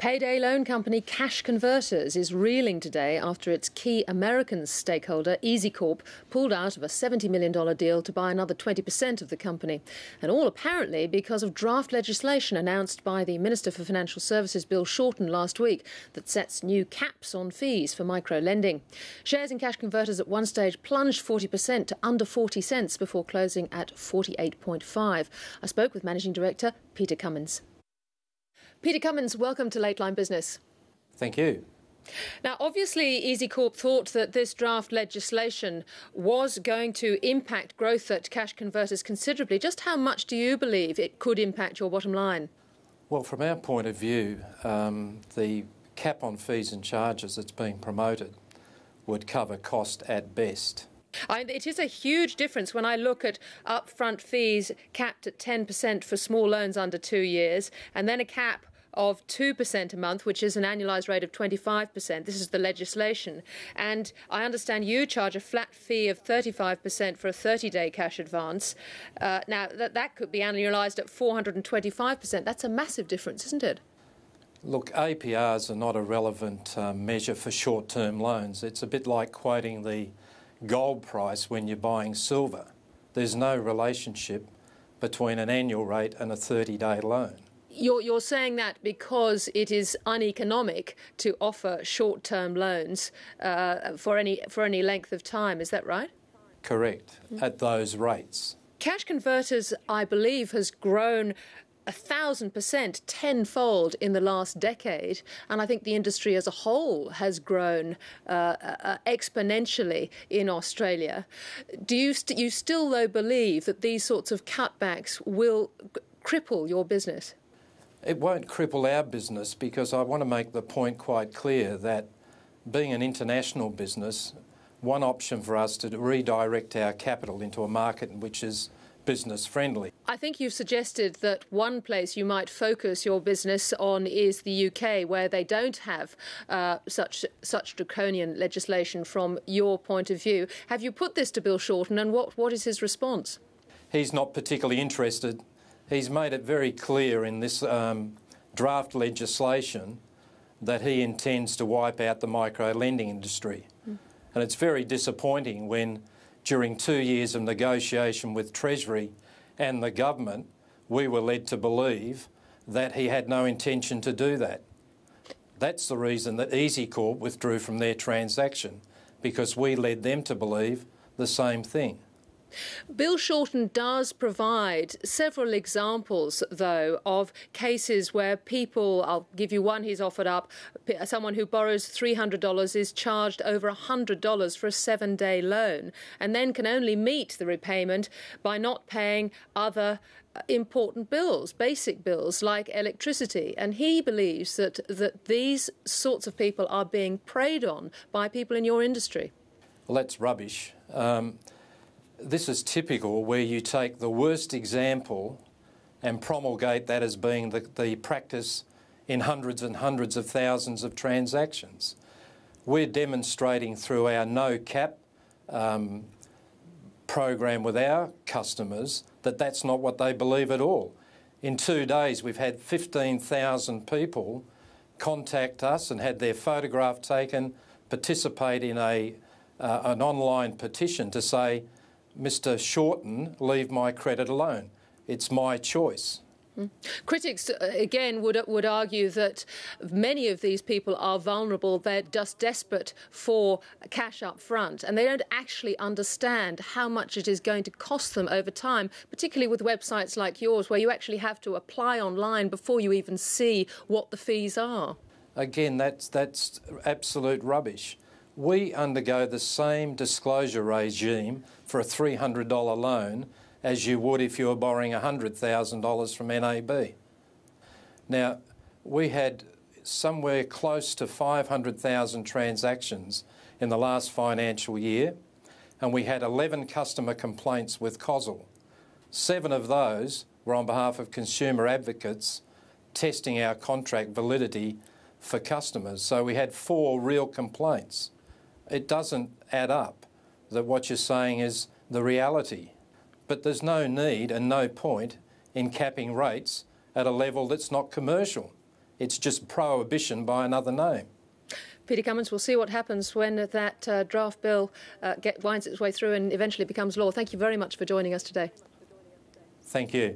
Payday loan company Cash Converters is reeling today after its key American stakeholder, EasyCorp, pulled out of a $70 million deal to buy another 20% of the company. And all apparently because of draft legislation announced by the Minister for Financial Services, Bill Shorten, last week that sets new caps on fees for micro-lending. Shares in Cash Converters at one stage plunged 40% to under 40 cents before closing at 48.5. I spoke with Managing Director Peter Cummins. Peter Cummins, welcome to Lateline Business. Thank you. Now, obviously, EasyCorp thought that this draft legislation was going to impact growth at Cash Converters considerably. Just how much do you believe it could impact your bottom line? Well, from our point of view, the cap on fees and charges that's being promoted would cover cost at best. It is a huge difference when I look at upfront fees capped at 10% for small loans under 2 years, and then a cap of 2% a month, which is an annualised rate of 25%. This is the legislation. And I understand you charge a flat fee of 35% for a 30-day cash advance. Now, that could be annualised at 425%. That's a massive difference, isn't it? Look, APRs are not a relevant measure for short-term loans. It's a bit like quoting the gold price when you're buying silver. There's no relationship between an annual rate and a 30-day loan. You're saying that because it is uneconomic to offer short-term loans for any length of time. Is that right? Correct, at those rates. Cash Converters, I believe, has grown 1,000%, tenfold in the last decade, and I think the industry as a whole has grown exponentially in Australia. Do you still, though, believe that these sorts of cutbacks will cripple your business? It won't cripple our business because I want to make the point quite clear that being an international business, one option for us to redirect our capital into a market which is business friendly. I think you've suggested that one place you might focus your business on is the UK, where they don't have such draconian legislation from your point of view. Have you put this to Bill Shorten, and what is his response? He's not particularly interested. He's made it very clear in this draft legislation that he intends to wipe out the micro-lending industry. And it's very disappointing when, during 2 years of negotiation with Treasury and the government, we were led to believe that he had no intention to do that. That's the reason that EasyCorp withdrew from their transaction, because we led them to believe the same thing. Bill Shorten does provide several examples, though, of cases where people, I'll give you one he's offered up, someone who borrows $300 is charged over $100 for a 7-day loan and then can only meet the repayment by not paying other important bills, basic bills like electricity. And he believes that these sorts of people are being preyed on by people in your industry. Well, that's rubbish. This is typical where you take the worst example and promulgate that as being the practice in hundreds and hundreds of thousands of transactions. We're demonstrating through our no-cap program with our customers that that's not what they believe at all. In 2 days, we've had 15,000 people contact us and had their photograph taken, participate in an online petition to say, Mr. Shorten, leave my credit alone. It's my choice. Critics, again, would argue that many of these people are vulnerable. They're just desperate for cash up front, and they don't actually understand how much it is going to cost them over time, particularly with websites like yours, where you actually have to apply online before you even see what the fees are. Again, that's absolute rubbish. We undergo the same disclosure regime for a $300 loan as you would if you were borrowing $100,000 from NAB. Now, we had somewhere close to 500,000 transactions in the last financial year, and we had 11 customer complaints with COSL. 7 of those were on behalf of consumer advocates testing our contract validity for customers. So we had 4 real complaints. It doesn't add up that what you're saying is the reality. But there's no need and no point in capping rates at a level that's not commercial. It's just prohibition by another name. Peter Cummins, we'll see what happens when that draft bill winds its way through and eventually becomes law. Thank you very much for joining us today. Thank you.